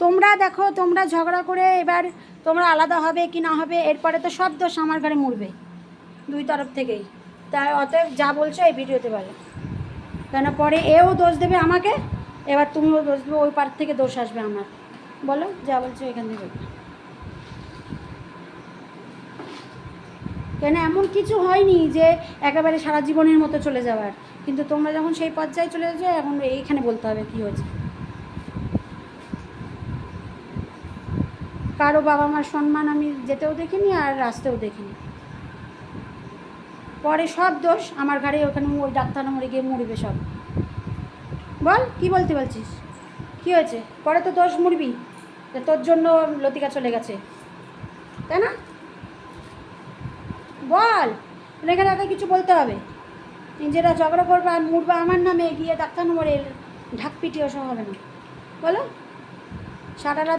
তোমরা দেখো, তোমরা ঝগড়া করে এবার তোমরা আলাদা হবে কি না হবে, এরপরে তো সব দোষ আমার ঘরে মুড়বে দুই তরফ থেকেই। তাই অতএব যা বলছো এই ভিডিওতে বলো, কেন পরে এও দোষ দেবে আমাকে, এবার তুমিও দোষ দেবে, ওই পার থেকে দোষ আসবে আমার। বলো যা বলছো এখান থেকে। কেন এমন কিছু হয়নি যে একেবারে সারা জীবনের মতো চলে যাওয়ার, কিন্তু তোমরা যখন সেই পর্যায়ে চলে যাও এখন এইখানে বলতে হবে কী হয়েছে। কারো বাবা মার সম্মান আমি যেতেও দেখিনি আর আসতেও দেখিনি, পরে সব দোষ আমার ঘাড়ে, ওখানে ওই ডাক্তার মরে গিয়ে মরবে সব। বল কী বলতে বলছিস, কী হয়েছে, পরে তো দোষ মুড়বি যে তোর জন্য লতিকা চলে গেছে, তাই না? বল, এখানে আগে কিছু বলতে হবে, নিজেরা ঝগড়া করবে আর মুড়বা আমার নামে, গিয়ে ডাক্তার মরে ঢাক পিটিয়ে ওসব হবে না। বলো সারা রাত